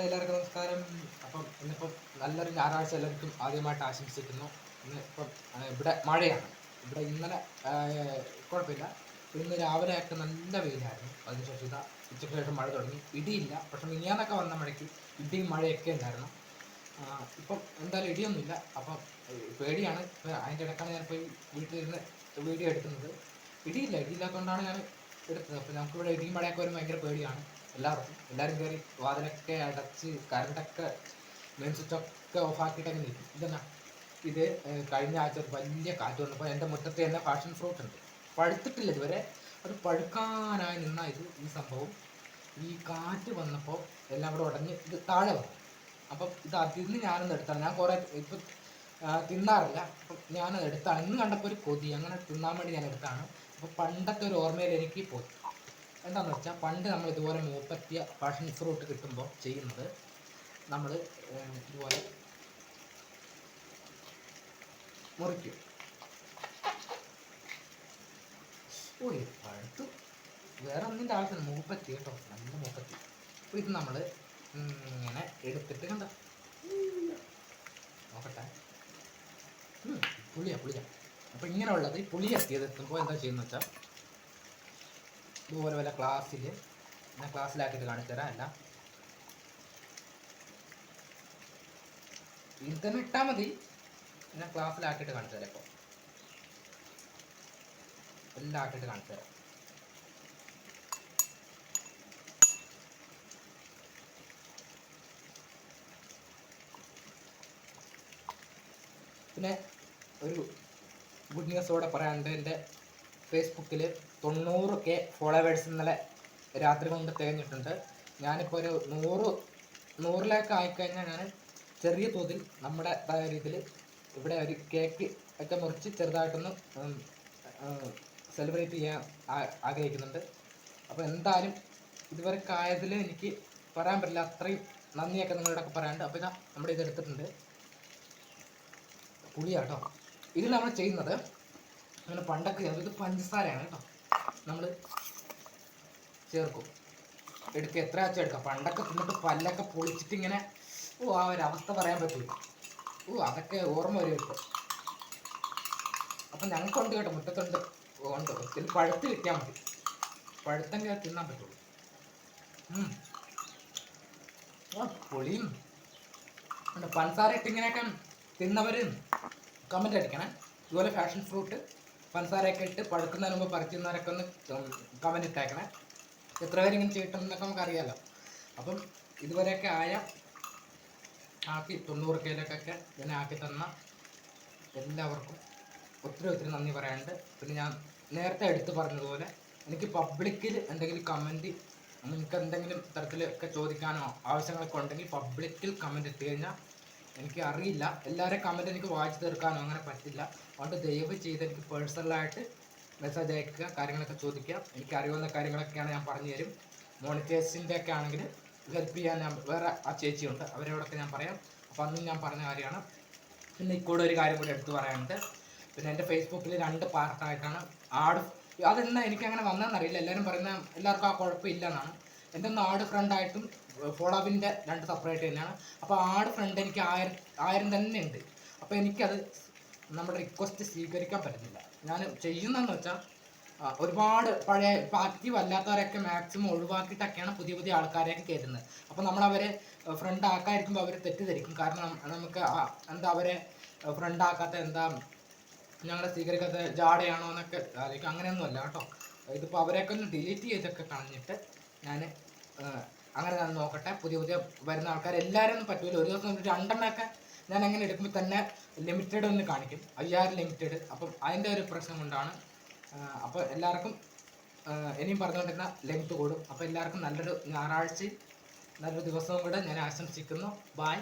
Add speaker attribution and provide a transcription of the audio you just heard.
Speaker 1: എല്ലാവർക്കും നമസ്കാരം. അപ്പം ഇന്നിപ്പം നല്ലൊരു ഞായറാഴ്ച എല്ലാവർക്കും ആദ്യമായിട്ട് ആശംസിക്കുന്നു. ഇന്ന് ഇപ്പം ഇവിടെ മഴയാണ്. ഇവിടെ ഇന്നലെ കുഴപ്പമില്ല. ഇന്ന് രാവിലെ ആയിട്ട് നല്ല വെയിലായിരുന്നു. അതിനുശേഷം ഇതാ ഉച്ചയ്ക്ക് ശേഷം മഴ തുടങ്ങി. ഇടിയില്ല, പക്ഷെ മിനിയാന്നൊക്കെ വന്ന മഴയ്ക്ക് ഇടിയും മഴയൊക്കെ ഉണ്ടായിരുന്നു. ഇപ്പം എന്തായാലും ഇടിയൊന്നുമില്ല. അപ്പം പേടിയാണ്. അതിൻ്റെ ഇടയ്ക്കാണ് ഞാനിപ്പോൾ വീട്ടിലിരുന്ന് വീഡിയോ എടുക്കുന്നത്. ഇടിയില്ലാത്തതുകൊണ്ടാണ് ഞാൻ എടുത്തത്. അപ്പോൾ നമുക്കിവിടെ ഇടിയും മഴയൊക്കെ വരുമ്പോൾ ഭയങ്കര പേടിയാണ് എല്ലാവരും കയറി വാതിലൊക്കെ അടച്ച് കറണ്ടൊക്കെ മെയിൻ സ്വിച്ചൊക്കെ ഓഫാക്കിയിട്ടൊക്കെ നിൽക്കും. ഇത് കഴിഞ്ഞ ആഴ്ച ഒരു വലിയ കാറ്റ് വന്നപ്പോൾ എൻ്റെ മുറ്റത്ത് തന്നെ പാഷൻ ഫ്രൂട്ട് ഉണ്ട്. പഴുത്തിട്ടില്ല ഇതുവരെ. അത് പഴുക്കാനായി നിന്ന ഈ സംഭവം ഈ കാറ്റ് വന്നപ്പോൾ എല്ലാം കൂടെ ഉടഞ്ഞ് ഇത് താഴെ വന്നു. അപ്പം ഇത് അതിന്ന് ഞാനൊന്ന് എടുത്താണ്. ഞാൻ കുറേ ഇപ്പം തിന്നാറില്ല. അപ്പം ഞാനത് എടുത്താണ്. ഇന്ന് കണ്ടപ്പോൾ ഒരു കൊതി, അങ്ങനെ തിന്നാൻ വേണ്ടി ഞാൻ എടുത്താണ്. അപ്പോൾ പണ്ടത്തെ ഒരു ഓർമ്മയിൽ എനിക്ക് പോയി. എന്താണെന്ന് വെച്ചാൽ പണ്ട് നമ്മൾ ഇതുപോലെ മൂപ്പത്തിയ പാഷൻ ഫ്രൂട്ട് കിട്ടുമ്പോൾ ചെയ്യുന്നത്, നമ്മൾ ഇതുപോലെ മുറിക്കും. ഓ പഴുത്തു, വേറെ ഒന്നിൻ്റെ ആവശ്യമില്ല. മൂപ്പത്തി കേട്ടോ, നല്ല മൂപ്പത്തി. അപ്പോൾ ഇത് നമ്മൾ ഇങ്ങനെ എടുത്തിട്ട് കണ്ട നോക്കട്ടെ. പുളിയാ. അപ്പോൾ ഇങ്ങനെയുള്ളത് പുളിയെത്തിയത് എത്തുമ്പോൾ എന്താ ചെയ്യുന്നത് വെച്ചാൽ ഇതുപോലെ വല്ല ക്ലാസ്സിൽ ഞാൻ ക്ലാസ്സിലാക്കിയിട്ട് കാണിച്ചു തരാം. അല്ല ഇതിൽ തന്നെ ഇട്ടാൽ മതി. ഞാൻ ക്ലാസ്സിലാക്കിയിട്ട് കാണിച്ചു തരാം. ഇപ്പോൾ എല്ലാം ആക്കിയിട്ട് കാണിച്ചു തരാം. പിന്നെ ഒരു ഗുഡ് ന്യൂസോടെ പറയാനുണ്ട്. എൻ്റെ ഫേസ്ബുക്കിൽ 90K ഫോളോവേഴ്സ് ഇന്നലെ രാത്രി കൊണ്ട് തികഞ്ഞിട്ടുണ്ട്. ഞാനിപ്പോൾ ഒരു 100 ആയിക്കഴിഞ്ഞാൽ ഞാൻ ചെറിയ തോതിൽ നമ്മുടെ രീതിയിൽ ഇവിടെ ഒരു കേക്ക് ഒക്കെ മുറിച്ച് ചെറുതായിട്ടൊന്ന് സെലിബ്രേറ്റ് ചെയ്യാൻ ആഗ്രഹിക്കുന്നുണ്ട്. അപ്പോൾ എന്തായാലും ഇതുവരെ ആയതിൽ എനിക്ക് പറയാൻ പറ്റില്ല. അത്രയും നന്ദിയൊക്കെ നിങ്ങളോടൊക്കെ പറയാനുണ്ട്. അപ്പോൾ ഇതാ നമ്മുടെ ഇതെടുത്തിട്ടുണ്ട്. പുളിയാട്ടോ ഇത് നമ്മൾ ചെയ്യുന്നത്. അങ്ങനെ പണ്ടൊക്കെ ഇത് പഞ്ചസാരയാണ് കേട്ടോ. നമ്മൾ ചേർക്കും, എടുക്കുക, എത്ര ആഴ്ച എടുക്കാം. പണ്ടൊക്കെ തിന്നിട്ട് പല്ലൊക്കെ പൊളിച്ചിട്ട് ഇങ്ങനെ ആ ഒരു അവസ്ഥ പറയാൻ പറ്റില്ല. അതൊക്കെ ഓർമ്മ വരും ഇപ്പോൾ. അപ്പം ഞങ്ങൾക്കുണ്ട് കേട്ടോ, മുറ്റത്തുണ്ട്, ഉണ്ട്. ഇതിൽ പഴുത്ത് കിട്ടിയാൽ മതി. പഴുത്തെങ്കിൽ അത് തിന്നാൻ പറ്റുള്ളൂ. പൊളിയും ഉണ്ട്. പഞ്ചസാര ഇട്ടിങ്ങനെയൊക്കെ തിന്നവർ കമൻ്റ് അടിക്കണേ. ഇതുപോലെ ഫാഷൻ ഫ്രൂട്ട് പഞ്ചസാരയൊക്കെ ഇട്ട് പഴുക്കുന്നതിന് മുമ്പ് പറിക്കുന്നവരൊക്കെ ഒന്ന് കമൻ്റ് ഇട്ടേക്കണേ. എത്ര പേര് ഇങ്ങനെ ചെയ്തിട്ടുണ്ടെന്നൊക്കെ നമുക്കറിയാമല്ലോ. അപ്പം ഇതുവരെയൊക്കെ ആക്കി 90Kയിലൊക്കെ ഇങ്ങനെ ആക്കി തന്ന എല്ലാവർക്കും ഒത്തിരി നന്ദി പറയാനുണ്ട്. പിന്നെ ഞാൻ നേരത്തെ എടുത്ത് പറഞ്ഞതുപോലെ എനിക്ക് പബ്ലിക്കിൽ എന്തെങ്കിലും കമൻറ്റ്, നിങ്ങൾക്ക് എന്തെങ്കിലും തരത്തിലൊക്കെ ചോദിക്കാനോ ആവശ്യങ്ങളൊക്കെ ഉണ്ടെങ്കിൽ പബ്ലിക്കിൽ കമൻറ്റ് ഇട്ട് കഴിഞ്ഞാൽ എനിക്ക് അറിയില്ല. എല്ലാവരും കമൻറ്റ് എനിക്ക് വായിച്ചു തീർക്കാനോ അങ്ങനെ പറ്റില്ല. അതുകൊണ്ട് ദയവ് ചെയ്ത് എനിക്ക് പേഴ്സണലായിട്ട് മെസ്സേജ് അയക്കുക, കാര്യങ്ങളൊക്കെ ചോദിക്കുക. എനിക്ക് അറിയുന്ന കാര്യങ്ങളൊക്കെയാണ് ഞാൻ പറഞ്ഞു തരും. മോണിറ്റൈസിൻ്റെ ഒക്കെ ആണെങ്കിൽ ഹെൽപ്പ് ചെയ്യാൻ ഞാൻ വേറെ ആ ചേച്ചിയുണ്ട്, അവരോടൊക്കെ ഞാൻ പറയാം. അപ്പോൾ അന്നും ഞാൻ പറഞ്ഞ കാര്യമാണ്. പിന്നെ ഇക്കൂടെ ഒരു കാര്യം കൂടി എടുത്ത് പറയാനുണ്ട്. പിന്നെ എൻ്റെ ഫേസ്ബുക്കിൽ 2 പാർട്ടായിട്ടാണ് അതെന്താ എനിക്കങ്ങനെ വന്നതെന്നറിയില്ല. എല്ലാവർക്കും ആ കുഴപ്പമില്ല എന്നാണ്. എൻ്റെ ഒന്ന് ആഡ് ഫ്രണ്ടായിട്ടും ഫോളോവിൻ്റെ 2 സെപ്പറേറ്റ് തന്നെയാണ്. അപ്പോൾ ആഡ് ഫ്രണ്ട് എനിക്ക് 1000 തന്നെ ഉണ്ട്. അപ്പോൾ എനിക്കത് നമ്മുടെ റിക്വസ്റ്റ് സ്വീകരിക്കാൻ പറ്റുന്നില്ല. ഞാൻ ചെയ്യുന്നതെന്ന് വെച്ചാൽ ഒരുപാട് പഴയ ആക്റ്റീവ് അല്ലാത്തവരൊക്കെ മാക്സിമം ഒഴിവാക്കിയിട്ടൊക്കെയാണ് പുതിയ ആൾക്കാരെയൊക്കെ കയറ്റുന്നത്. അപ്പോൾ നമ്മളവരെ ഫ്രണ്ട് ആക്കാതിരിക്കുമ്പോൾ അവർ തെറ്റിദ്ധരിക്കും. കാരണം നമുക്ക് എന്താ അവരെ ഫ്രണ്ട് ആക്കാത്ത, എന്താ ഞങ്ങളെ സ്വീകരിക്കാത്ത, ജാടയാണോ എന്നൊക്കെ ആലോചിക്കും. അങ്ങനെയൊന്നുമല്ല കേട്ടോ. ഇതിപ്പോൾ അവരെയൊക്കെ ഒന്ന് ഡിലീറ്റ് ചെയ്തൊക്കെ കളഞ്ഞിട്ട് ഞാൻ അങ്ങനെ ഞാൻ നോക്കട്ടെ. പുതിയ വരുന്ന ആൾക്കാർ എല്ലാവരും ഒന്നും പറ്റൂല. ഒരു ദിവസം 2 എണ്ണമൊക്കെ ഞാൻ അങ്ങനെ എടുക്കുമ്പോൾ തന്നെ ലിമിറ്റഡ് ഒന്ന് കാണിക്കും, 5000 ലിമിറ്റഡ്. അപ്പം അതിൻ്റെ ഒരു പ്രശ്നം കൊണ്ടാണ്. അപ്പോൾ എല്ലാവർക്കും ഇനിയും പറഞ്ഞുകൊണ്ടിരുന്ന ലെങ്ത് കൂടും. അപ്പോൾ എല്ലാവർക്കും നല്ലൊരു ഞായറാഴ്ചയും നല്ലൊരു ദിവസവും കൂടെ ഞാൻ ആശംസിക്കുന്നു. ബായ്.